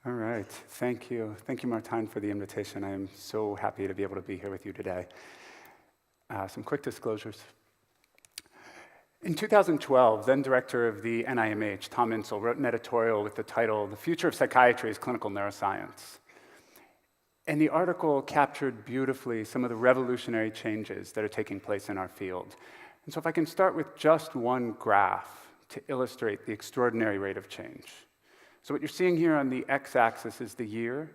All right, thank you. Thank you, Martijn, for the invitation. I am so happy to be able to be here with you today. Some quick disclosures. In 2012, then director of the NIMH, Tom Insel, wrote an editorial with the title, "The Future of Psychiatry is Clinical Neuroscience." And the article captured beautifully some of the revolutionary changes that are taking place in our field. And so if I can start with just one graph to illustrate the extraordinary rate of change. So what you're seeing here on the x-axis is the year,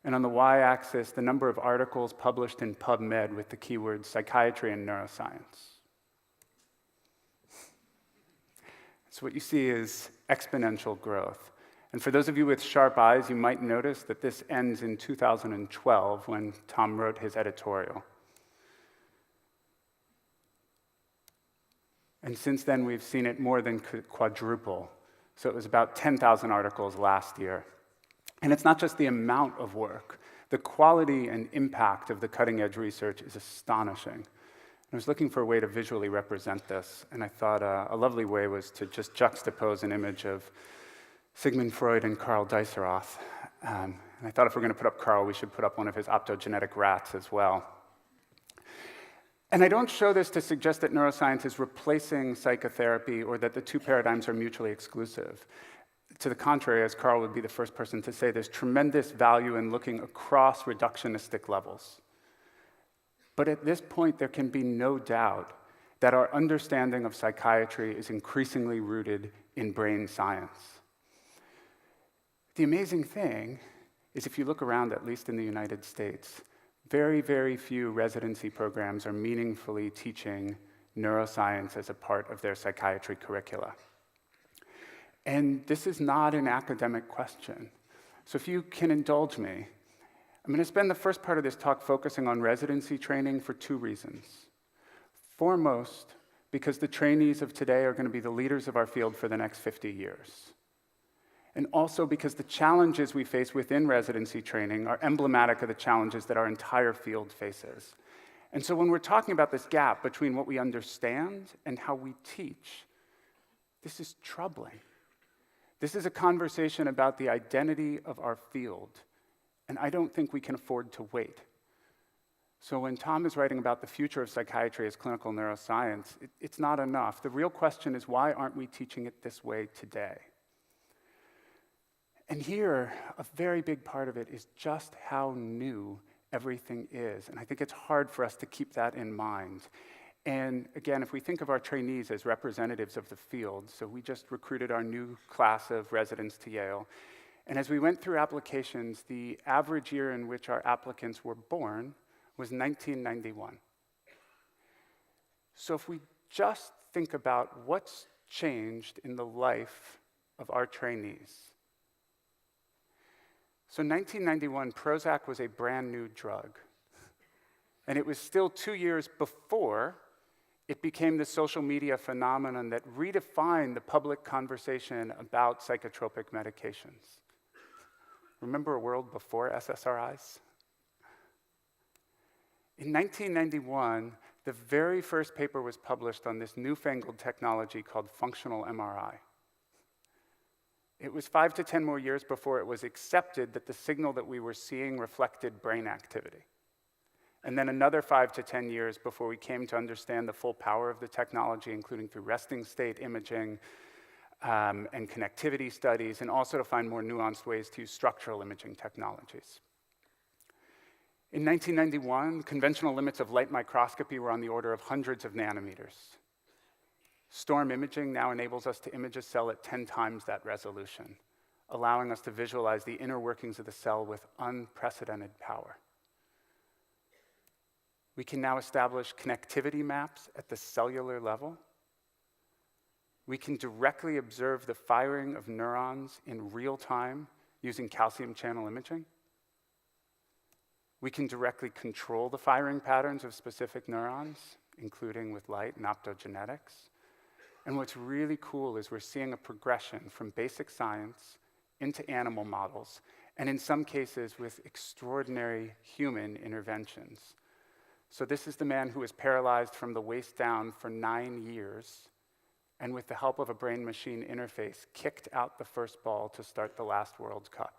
and on the y-axis, the number of articles published in PubMed with the keywords psychiatry and neuroscience. So what you see is exponential growth. And for those of you with sharp eyes, you might notice that this ends in 2012 when Tom wrote his editorial. And since then, we've seen it more than quadruple. So it was about 10,000 articles last year. And it's not just the amount of work. The quality and impact of the cutting-edge research is astonishing. I was looking for a way to visually represent this, and I thought a lovely way was to just juxtapose an image of Sigmund Freud and Carl Diceroth. And I thought if we're going to put up Carl, we should put up one of his optogenetic rats as well. And I don't show this to suggest that neuroscience is replacing psychotherapy or that the two paradigms are mutually exclusive. To the contrary, as Carl would be the first person to say, there's tremendous value in looking across reductionistic levels. But at this point, there can be no doubt that our understanding of psychiatry is increasingly rooted in brain science. The amazing thing is if you look around, at least in the United States, very, very few residency programs are meaningfully teaching neuroscience as a part of their psychiatry curricula. And this is not an academic question. So if you can indulge me, I'm going to spend the first part of this talk focusing on residency training for two reasons. Foremost, because the trainees of today are going to be the leaders of our field for the next 50 years. And also because the challenges we face within residency training are emblematic of the challenges that our entire field faces. And so when we're talking about this gap between what we understand and how we teach, this is troubling. This is a conversation about the identity of our field. And I don't think we can afford to wait. So when Tom is writing about the future of psychiatry as clinical neuroscience, it's not enough. The real question is, why aren't we teaching it this way today? And here, a very big part of it is just how new everything is. And I think it's hard for us to keep that in mind. And again, if we think of our trainees as representatives of the field, so we just recruited our new class of residents to Yale. And as we went through applications, the average year in which our applicants were born was 1991. So if we just think about what's changed in the life of our trainees. So 1991, Prozac was a brand new drug. And it was still 2 years before it became the social media phenomenon that redefined the public conversation about psychotropic medications. Remember a world before SSRIs? In 1991, the very first paper was published on this newfangled technology called functional MRI. It was 5 to 10 more years before it was accepted that the signal that we were seeing reflected brain activity. And then another 5 to 10 years before we came to understand the full power of the technology, including through resting state imaging, and connectivity studies, and also to find more nuanced ways to use structural imaging technologies. In 1991, conventional limits of light microscopy were on the order of hundreds of nanometers. Storm imaging now enables us to image a cell at 10 times that resolution, allowing us to visualize the inner workings of the cell with unprecedented power. We can now establish connectivity maps at the cellular level. We can directly observe the firing of neurons in real time using calcium channel imaging. We can directly control the firing patterns of specific neurons, including with light and optogenetics. And what's really cool is we're seeing a progression from basic science into animal models, and in some cases with extraordinary human interventions. So this is the man who was paralyzed from the waist down for 9 years, and with the help of a brain-machine interface, kicked out the first ball to start the last World Cup.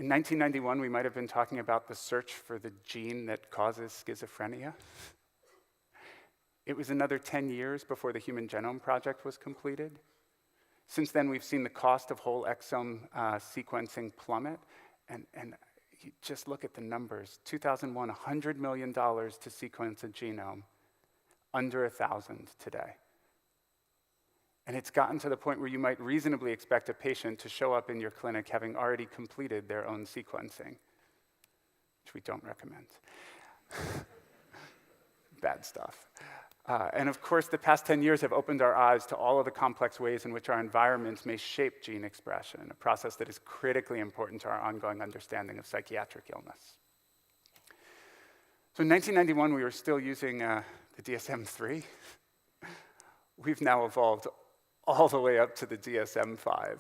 In 1991, we might have been talking about the search for the gene that causes schizophrenia. It was another 10 years before the Human Genome Project was completed. Since then, we've seen the cost of whole exome sequencing plummet, and you just look at the numbers. 2001, $100 million to sequence a genome, under 1,000 today. And it's gotten to the point where you might reasonably expect a patient to show up in your clinic having already completed their own sequencing, which we don't recommend. Bad stuff. And of course, the past 10 years have opened our eyes to all of the complex ways in which our environments may shape gene expression, a process that is critically important to our ongoing understanding of psychiatric illness. So in 1991, we were still using the DSM-3. We've now evolved all the way up to the DSM-5,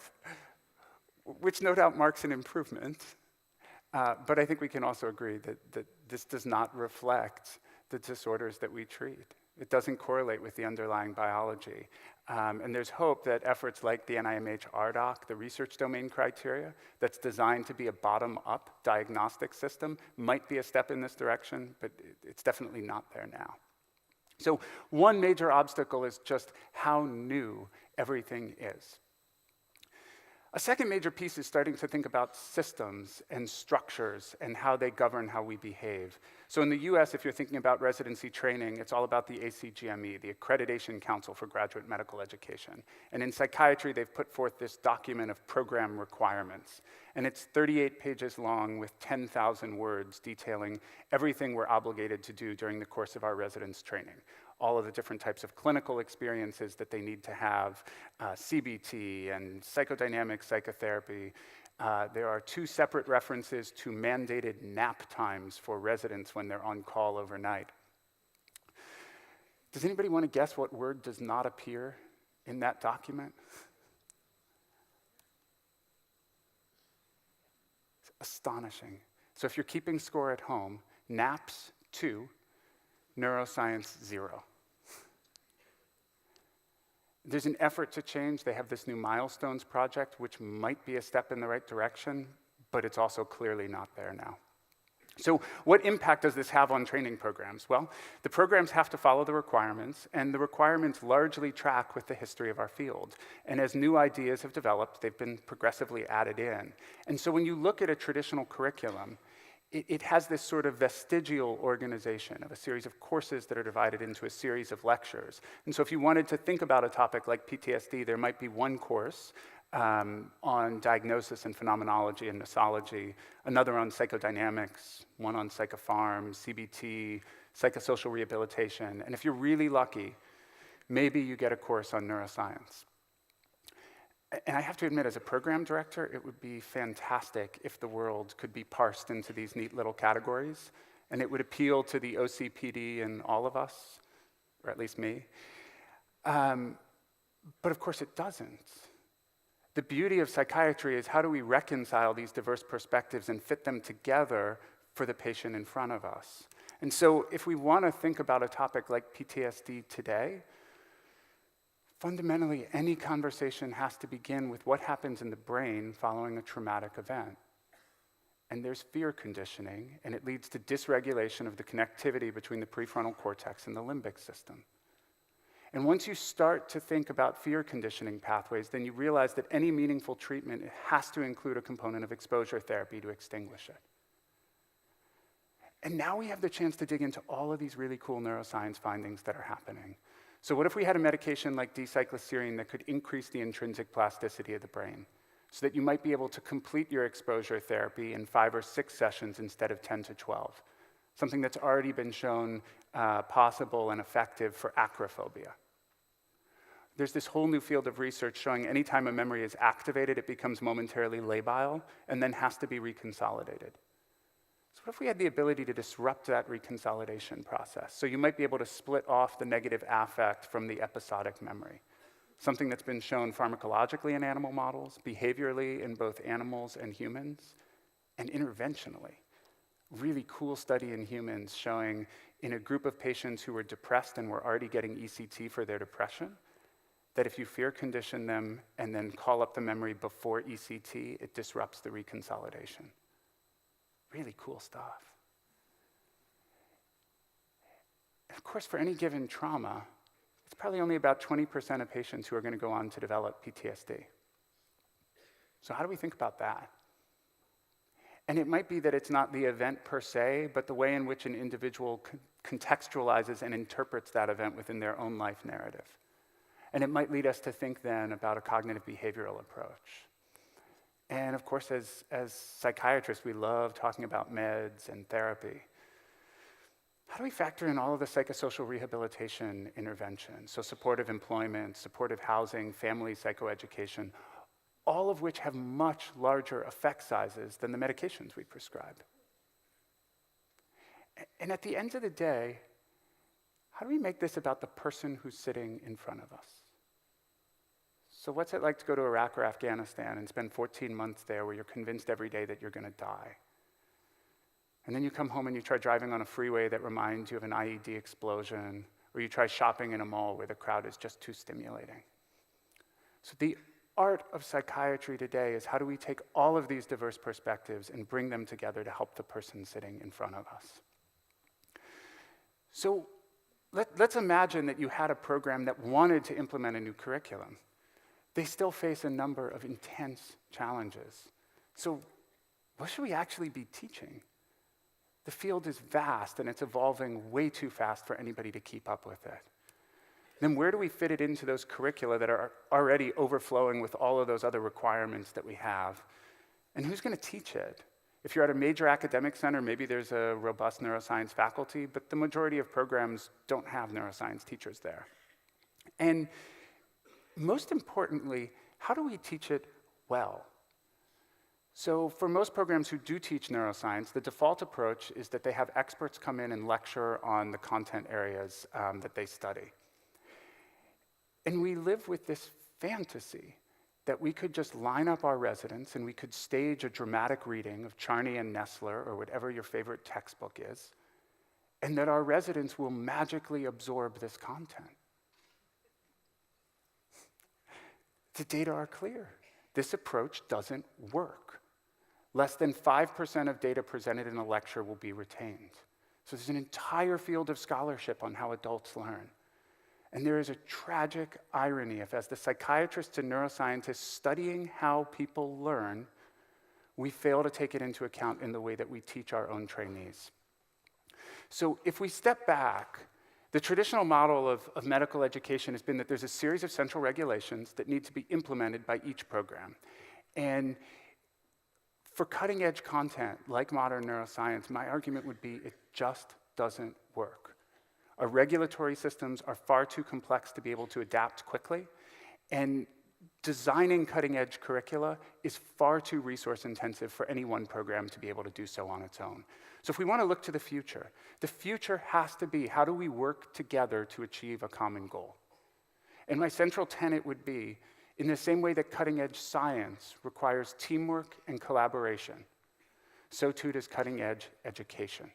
which no doubt marks an improvement. But I think we can also agree that this does not reflect the disorders that we treat. It doesn't correlate with the underlying biology. And there's hope that efforts like the NIMH RDoC, the research domain criteria, that's designed to be a bottom-up diagnostic system, might be a step in this direction, but it's definitely not there now. So one major obstacle is just how new everything is. A second major piece is starting to think about systems and structures and how they govern how we behave. So in the US, if you're thinking about residency training, it's all about the ACGME, the Accreditation Council for Graduate Medical Education. And in psychiatry, they've put forth this document of program requirements. And it's 38 pages long with 10,000 words detailing everything we're obligated to do during the course of our residence training. All of the different types of clinical experiences that they need to have, CBT and psychodynamic psychotherapy. There are 2 separate references to mandated nap times for residents when they're on call overnight. Does anybody want to guess what word does not appear in that document? It's astonishing. So if you're keeping score at home, naps 2, neuroscience 0. There's an effort to change. They have this new Milestones project, which might be a step in the right direction, but it's also clearly not there now. So what impact does this have on training programs? Well, the programs have to follow the requirements, and the requirements largely track with the history of our field. And as new ideas have developed, they've been progressively added in. And so when you look at a traditional curriculum, it has this sort of vestigial organization of a series of courses that are divided into a series of lectures. And so if you wanted to think about a topic like PTSD, there might be one course on diagnosis and phenomenology and nosology, another on psychodynamics, one on psychopharm, CBT, psychosocial rehabilitation. And if you're really lucky, maybe you get a course on neuroscience. And I have to admit, as a program director, it would be fantastic if the world could be parsed into these neat little categories, and it would appeal to the OCPD in all of us, or at least me. But of course it doesn't. The beauty of psychiatry is how do we reconcile these diverse perspectives and fit them together for the patient in front of us? And so if we want to think about a topic like PTSD today, fundamentally, any conversation has to begin with what happens in the brain following a traumatic event. And there's fear conditioning, and it leads to dysregulation of the connectivity between the prefrontal cortex and the limbic system. And once you start to think about fear conditioning pathways, then you realize that any meaningful treatment has to include a component of exposure therapy to extinguish it. And now we have the chance to dig into all of these really cool neuroscience findings that are happening. So what if we had a medication like D-cycloserine that could increase the intrinsic plasticity of the brain so that you might be able to complete your exposure therapy in 5 or 6 sessions instead of 10 to 12, something that's already been shown possible and effective for acrophobia. There's this whole new field of research showing anytime a memory is activated, it becomes momentarily labile and then has to be reconsolidated. So what if we had the ability to disrupt that reconsolidation process? So you might be able to split off the negative affect from the episodic memory, something that's been shown pharmacologically in animal models, behaviorally in both animals and humans, and interventionally. Really cool study in humans showing in a group of patients who were depressed and were already getting ECT for their depression, that if you fear condition them and then call up the memory before ECT, it disrupts the reconsolidation. Really cool stuff. And of course, for any given trauma, it's probably only about 20% of patients who are going to go on to develop PTSD. So how do we think about that? And it might be that it's not the event per se, but the way in which an individual contextualizes and interprets that event within their own life narrative. And it might lead us to think then about a cognitive behavioral approach. And of course, as psychiatrists, we love talking about meds and therapy. How do we factor in all of the psychosocial rehabilitation interventions? So supportive employment, supportive housing, family psychoeducation, all of which have much larger effect sizes than the medications we prescribe. And at the end of the day, how do we make this about the person who's sitting in front of us? So what's it like to go to Iraq or Afghanistan and spend 14 months there where you're convinced every day that you're going to die? And then you come home and you try driving on a freeway that reminds you of an IED explosion, or you try shopping in a mall where the crowd is just too stimulating. So the art of psychiatry today is how do we take all of these diverse perspectives and bring them together to help the person sitting in front of us? So let's imagine that you had a program that wanted to implement a new curriculum. They still face a number of intense challenges. So what should we actually be teaching? The field is vast and it's evolving way too fast for anybody to keep up with it. Then where do we fit it into those curricula that are already overflowing with all of those other requirements that we have? And who's going to teach it? If you're at a major academic center, maybe there's a robust neuroscience faculty, but the majority of programs don't have neuroscience teachers there. And most importantly, how do we teach it well? So for most programs who do teach neuroscience, the default approach is that they have experts come in and lecture on the content areas that they study. And we live with this fantasy that we could just line up our residents and we could stage a dramatic reading of Charney and Nestler or whatever your favorite textbook is, and that our residents will magically absorb this content. The data are clear. This approach doesn't work. Less than 5% of data presented in a lecture will be retained. So there's an entire field of scholarship on how adults learn. And there is a tragic irony if, as the psychiatrists and neuroscientists studying how people learn, we fail to take it into account in the way that we teach our own trainees. So if we step back, the traditional model of medical education has been that there's a series of central regulations that need to be implemented by each program. And for cutting edge content like modern neuroscience, my argument would be it just doesn't work. Our regulatory systems are far too complex to be able to adapt quickly, and designing cutting edge curricula is far too resource intensive for any one program to be able to do so on its own. So if we want to look to the future has to be how do we work together to achieve a common goal? And my central tenet would be, in the same way that cutting edge science requires teamwork and collaboration, so too does cutting edge education.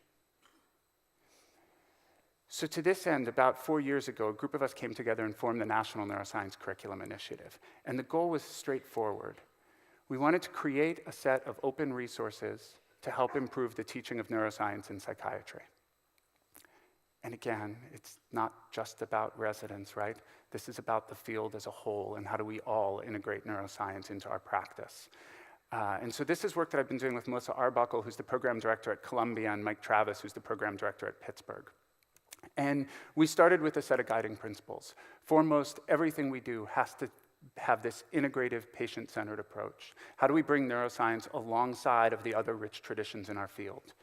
So to this end, about 4 years ago, a group of us came together and formed the National Neuroscience Curriculum Initiative. And the goal was straightforward. We wanted to create a set of open resources to help improve the teaching of neuroscience in psychiatry. And again, it's not just about residents, right? This is about the field as a whole and how do we all integrate neuroscience into our practice. And so this is work that I've been doing with Melissa Arbuckle, who's the program director at Columbia, and Mike Travis, who's the program director at Pittsburgh. And we started with a set of guiding principles. Foremost, everything we do has to have this integrative, patient-centered approach. How do we bring neuroscience alongside of the other rich traditions in our field?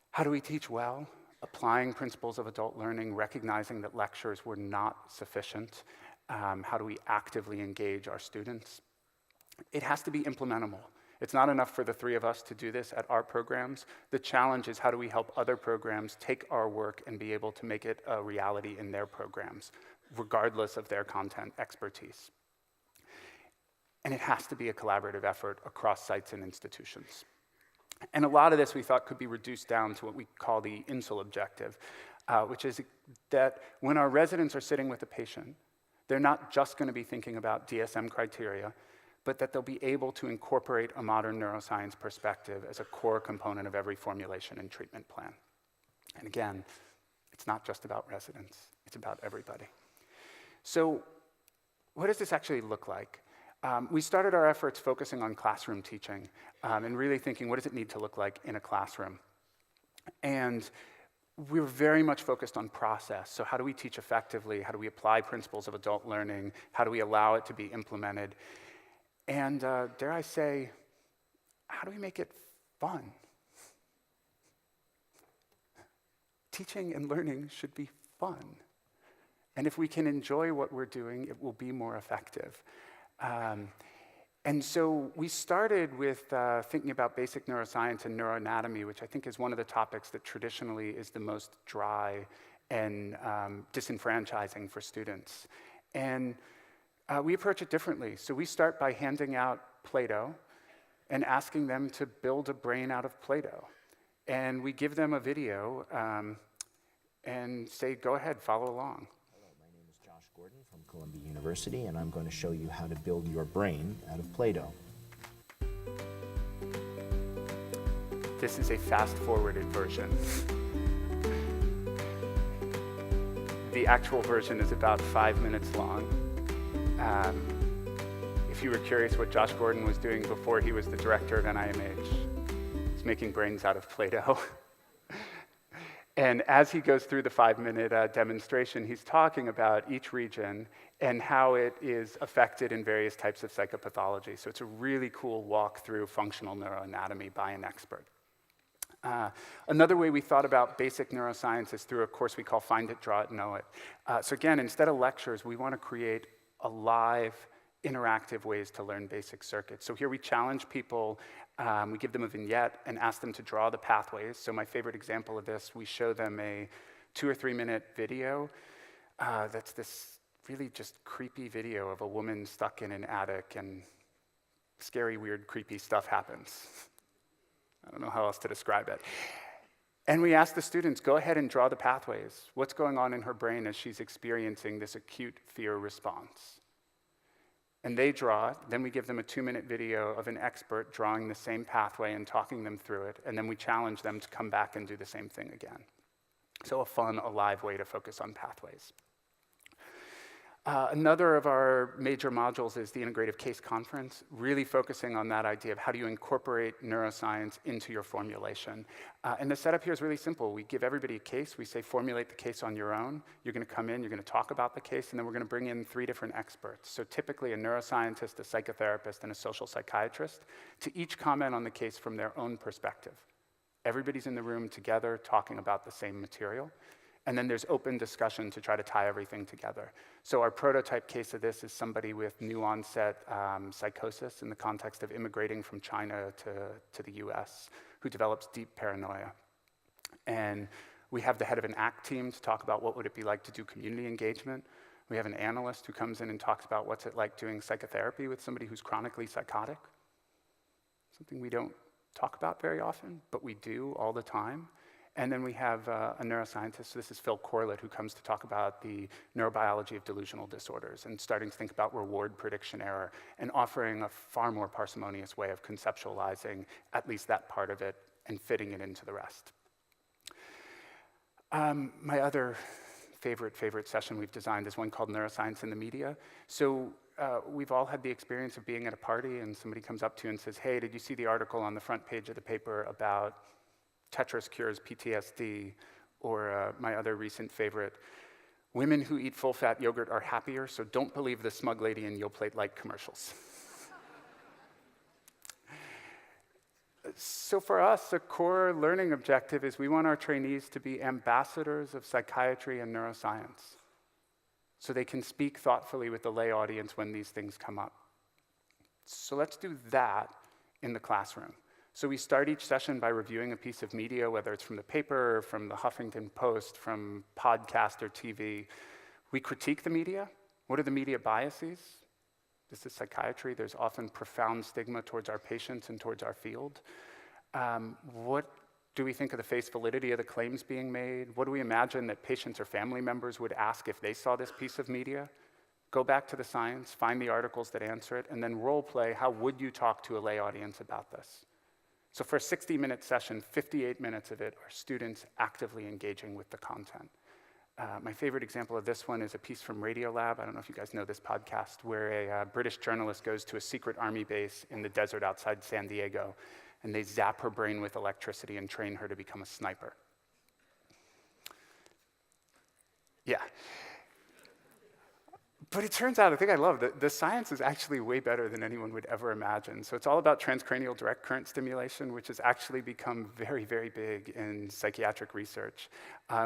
How do we teach well? Applying principles of adult learning, recognizing that lectures were not sufficient. How do we actively engage our students? It has to be implementable. It's not enough for the three of us to do this at our programs. The challenge is how do we help other programs take our work and be able to make it a reality in their programs, regardless of their content expertise. And it has to be a collaborative effort across sites and institutions. And a lot of this we thought could be reduced down to what we call the INSEL objective, which is that when our residents are sitting with a patient, they're not just going to be thinking about DSM criteria, but that they'll be able to incorporate a modern neuroscience perspective as a core component of every formulation and treatment plan. And again, it's not just about residents, it's about everybody. So what does this actually look like? We started our efforts focusing on classroom teaching and really thinking, what does it need to look like in a classroom? And we were very much focused on process. So how do we teach effectively? How do we apply principles of adult learning? How do we allow it to be implemented? And dare I say, how do we make it fun? Teaching and learning should be fun. And if we can enjoy what we're doing, it will be more effective. And so we started with thinking about basic neuroscience and neuroanatomy, which I think is one of the topics that traditionally is the most dry and disenfranchising for students. And we approach it differently. So we start by handing out Play-Doh and asking them to build a brain out of Play-Doh. And we give them a video and say, go ahead, follow along. Hello, my name is Josh Gordon from Columbia University, and I'm going to show you how to build your brain out of Play-Doh. This is a fast-forwarded version. The actual version is about 5 minutes long. If you were curious what Josh Gordon was doing before he was the director of NIMH, he's making brains out of Play-Doh. And as he goes through the 5-minute demonstration, he's talking about each region and how it is affected in various types of psychopathology. So it's a really cool walk through functional neuroanatomy by an expert. Another way we thought about basic neuroscience is through a course we call Find It, Draw It, Know It. So again, instead of lectures, we want to create alive, interactive ways to learn basic circuits. So here we challenge people, we give them a vignette and ask them to draw the pathways. So my favorite example of this, we show them a 2 or 3 minute video that's this really just creepy video of a woman stuck in an attic and scary, weird, creepy stuff happens. I don't know how else to describe it. And we ask the students, go ahead and draw the pathways. What's going on in her brain as she's experiencing this acute fear response? And they draw it, then we give them a 2-minute video of an expert drawing the same pathway and talking them through it, and then we challenge them to come back and do the same thing again. So a fun, alive way to focus on pathways. Another of our major modules is the integrative case conference, really focusing on that idea of how do you incorporate neuroscience into your formulation. And the setup here is really simple. We give everybody a case. We say formulate the case on your own. You're going to come in, you're going to talk about the case, and then we're going to bring in 3 different experts. So typically a neuroscientist, a psychotherapist, and a social psychiatrist to each comment on the case from their own perspective. Everybody's in the room together talking about the same material. And then there's open discussion to try to tie everything together. So our prototype case of this is somebody with new onset psychosis in the context of immigrating from China to the US, who develops deep paranoia. And we have the head of an ACT team to talk about what would it be like to do community engagement. We have an analyst who comes in and talks about what's it like doing psychotherapy with somebody who's chronically psychotic. Something we don't talk about very often, but we do all the time. And then we have a neuroscientist, so this is Phil Corlett, who comes to talk about the neurobiology of delusional disorders and starting to think about reward prediction error and offering a far more parsimonious way of conceptualizing at least that part of it and fitting it into the rest. My other favorite session we've designed is one called Neuroscience in the Media. So we've all had the experience of being at a party and somebody comes up to you and says, hey, did you see the article on the front page of the paper about Tetris cures PTSD, or my other recent favorite, women who eat full-fat yogurt are happier, so don't believe the smug lady in Yoplait Light commercials. So for us, a core learning objective is we want our trainees to be ambassadors of psychiatry and neuroscience, so they can speak thoughtfully with the lay audience when these things come up. So let's do that in the classroom. So we start each session by reviewing a piece of media, whether it's from the paper, from the Huffington Post, from podcast or TV. We critique the media. What are the media biases? This is psychiatry. There's often profound stigma towards our patients and towards our field. What do we think of the face validity of the claims being made? What do we imagine that patients or family members would ask if they saw this piece of media? go back to the science, find the articles that answer it, and then role play how would you talk to a lay audience about this. So for a 60-minute session, 58 minutes of it are students actively engaging with the content. My favorite example of this one is a piece from Radiolab. I don't know if you guys know this podcast, where a British journalist goes to a secret army base in the desert outside San Diego, and they zap her brain with electricity and train her to become a sniper. Yeah. But it turns out, the thing I love, the science is actually way better than anyone would ever imagine. So it's all about transcranial direct current stimulation, which has actually become very, very big in psychiatric research.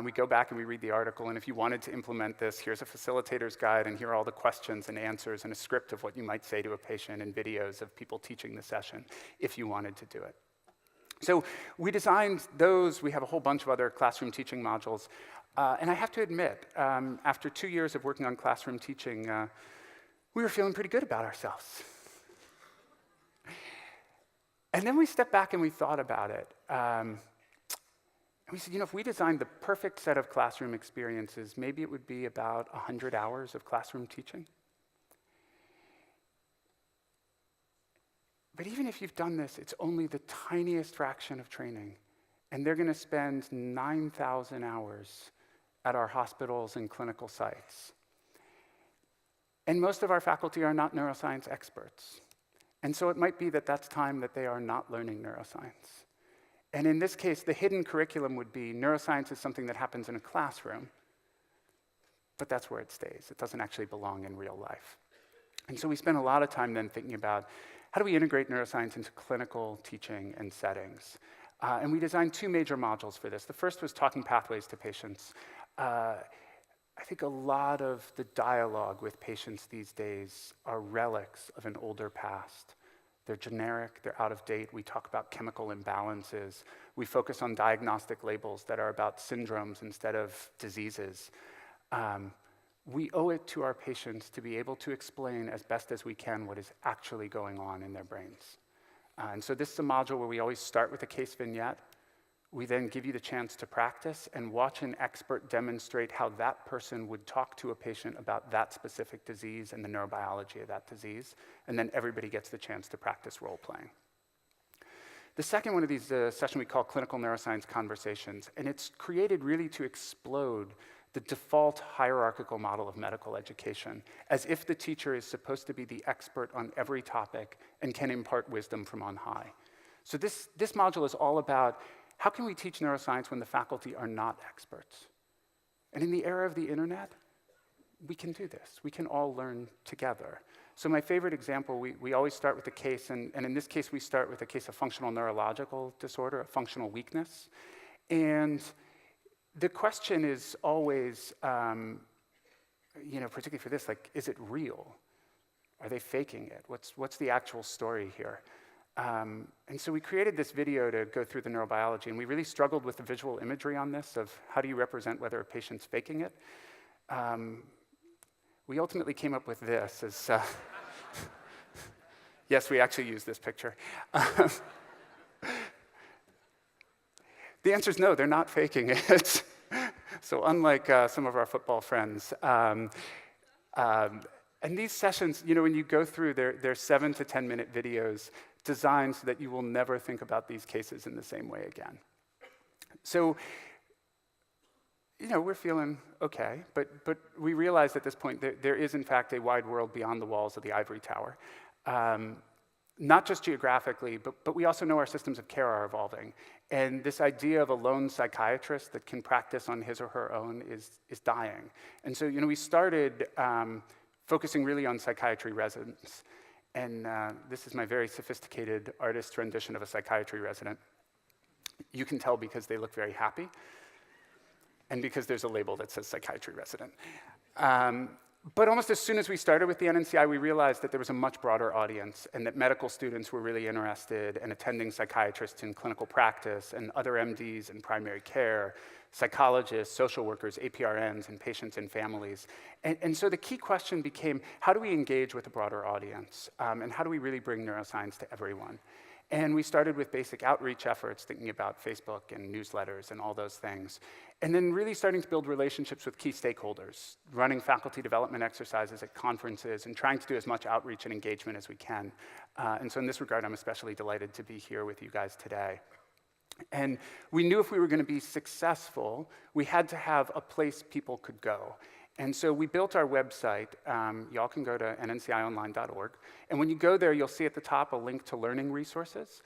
We go back and we read the article, and if you wanted to implement this, here's a facilitator's guide, and here are all the questions and answers and a script of what you might say to a patient and videos of people teaching the session if you wanted to do it. So we designed those. We have a whole bunch of other classroom teaching modules. And I have to admit, after 2 years of working on classroom teaching, we were feeling pretty good about ourselves. And then we stepped back and we thought about it. And we said, if we designed the perfect set of classroom experiences, maybe it would be about 100 hours of classroom teaching. But even if you've done this, it's only the tiniest fraction of training. And they're going to spend 9,000 hours at our hospitals and clinical sites. And most of our faculty are not neuroscience experts. And so it might be that that's time that they are not learning neuroscience. And in this case, the hidden curriculum would be neuroscience is something that happens in a classroom, but that's where it stays. It doesn't actually belong in real life. And so we spent a lot of time then thinking about how do we integrate neuroscience into clinical teaching and settings. And we designed 2 major modules for this. The first was talking pathways to patients. I think a lot of the dialogue with patients these days are relics of an older past. They're generic, they're out of date. We talk about chemical imbalances. We focus on diagnostic labels that are about syndromes instead of diseases. We owe it to our patients to be able to explain as best as we can what is actually going on in their brains. And so this is a module where we always start with a case vignette. We then give you the chance to practice and watch an expert demonstrate how that person would talk to a patient about that specific disease and the neurobiology of that disease. And then everybody gets the chance to practice role-playing. The second one of these session we call Clinical Neuroscience Conversations. And it's created really to explode the default hierarchical model of medical education, as if the teacher is supposed to be the expert on every topic and can impart wisdom from on high. So this module is all about how can we teach neuroscience when the faculty are not experts? And in the era of the internet, we can do this. We can all learn together. So my favorite example, we always start with a case, and in this case, we start with a case of functional neurological disorder, a functional weakness. And the question is always, particularly for this, like, is it real? Are they faking it? What's the actual story here? And so we created this video to go through the neurobiology, and we really struggled with the visual imagery on this of how do you represent whether a patient's faking it. We ultimately came up with this as, yes, we actually used this picture. The answer is no, they're not faking it. So unlike some of our football friends, and these sessions, when you go through, they're 7 to 10 minute videos designed so that you will never think about these cases in the same way again. So, we're feeling okay, but we realize at this point that there is in fact a wide world beyond the walls of the ivory tower. Not just geographically, but we also know our systems of care are evolving. And this idea of a lone psychiatrist that can practice on his or her own is dying. And so, we started focusing really on psychiatry residents. And this is my very sophisticated artist rendition of a psychiatry resident. You can tell because they look very happy, and because there's a label that says psychiatry resident. But almost as soon as we started with the NNCI, we realized that there was a much broader audience and that medical students were really interested in attending psychiatrists in clinical practice and other MDs in primary care, psychologists, social workers, APRNs, and patients and families. And so the key question became, how do we engage with a broader audience? And how do we really bring neuroscience to everyone? And we started with basic outreach efforts, thinking about Facebook and newsletters and all those things. And then really starting to build relationships with key stakeholders, running faculty development exercises at conferences, and trying to do as much outreach and engagement as we can. And so in this regard, I'm especially delighted to be here with you guys today. And we knew if we were going to be successful, we had to have a place people could go. And so we built our website. Y'all can go to nncionline.org. And when you go there, you'll see at the top a link to learning resources.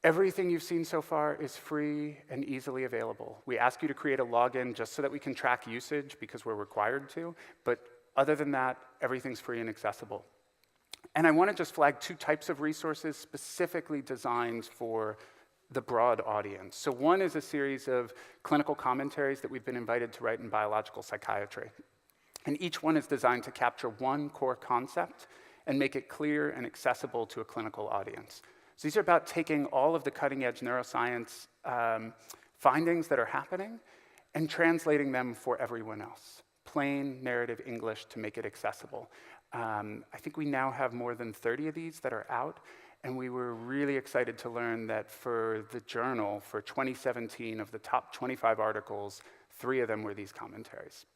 Everything you've seen so far is free and easily available. We ask you to create a login just so that we can track usage because we're required to. But other than that, everything's free and accessible. And I want to just flag 2 types of resources specifically designed for the broad audience. So one is a series of clinical commentaries that we've been invited to write in biological psychiatry. And each one is designed to capture one core concept and make it clear and accessible to a clinical audience. So these are about taking all of the cutting-edge neuroscience findings that are happening and translating them for everyone else. Plain narrative English to make it accessible. I think we now have more than 30 of these that are out. And we were really excited to learn that for the journal, for 2017, of the top 25 articles, 3 of them were these commentaries.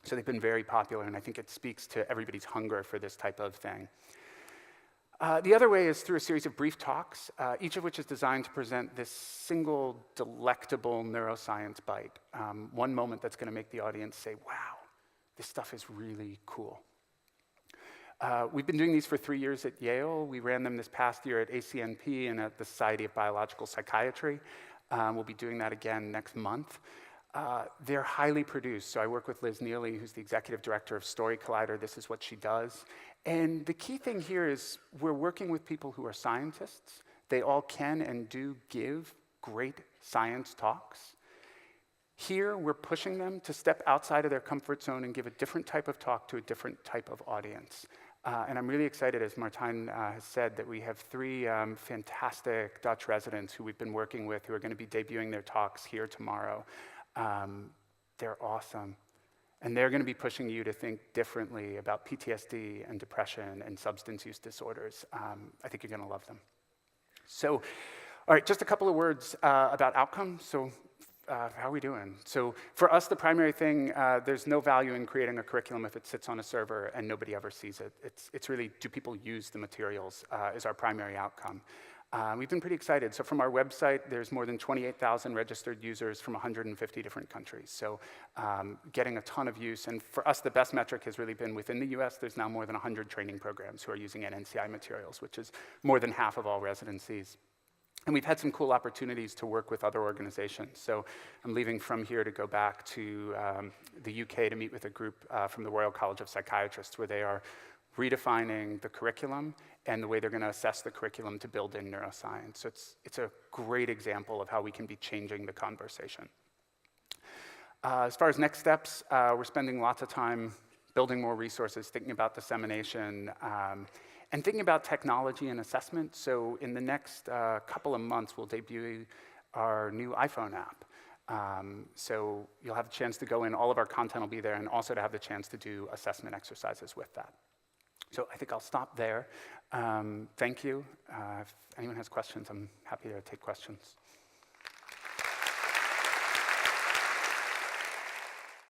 So they've been very popular, and I think it speaks to everybody's hunger for this type of thing. The other way is through a series of brief talks, each of which is designed to present this single delectable neuroscience bite. One moment that's going to make the audience say, wow, this stuff is really cool. We've been doing these for 3 years at Yale. We ran them this past year at ACNP and at the Society of Biological Psychiatry. We'll be doing that again next month. They're highly produced. So I work with Liz Neely, who's the executive director of Story Collider. This is what she does. And the key thing here is we're working with people who are scientists. They all can and do give great science talks. Here, we're pushing them to step outside of their comfort zone and give a different type of talk to a different type of audience. And I'm really excited, as Martijn has said, that we have 3 fantastic Dutch residents who we've been working with who are going to be debuting their talks here tomorrow. They're awesome. And they're going to be pushing you to think differently about PTSD and depression and substance use disorders. I think you're going to love them. So, all right, just a couple of words about outcomes. So, how are we doing? So for us, the primary thing, there's no value in creating a curriculum if it sits on a server and nobody ever sees it. It's really, do people use the materials is our primary outcome. We've been pretty excited. So from our website, there's more than 28,000 registered users from 150 different countries. So getting a ton of use. And for us, the best metric has really been within the US, there's now more than 100 training programs who are using NNCI materials, which is more than half of all residencies. And we've had some cool opportunities to work with other organizations. So I'm leaving from here to go back to the UK to meet with a group from the Royal College of Psychiatrists, where they are redefining the curriculum and the way they're going to assess the curriculum to build in neuroscience. So it's a great example of how we can be changing the conversation. As far as next steps, we're spending lots of time building more resources, thinking about dissemination, and thinking about technology and assessment. So in the next couple of months, we'll debut our new iPhone app. So you'll have a chance to go in, all of our content will be there, and also to have the chance to do assessment exercises with that. So I think I'll stop there. Thank you. If anyone has questions, I'm happy to take questions.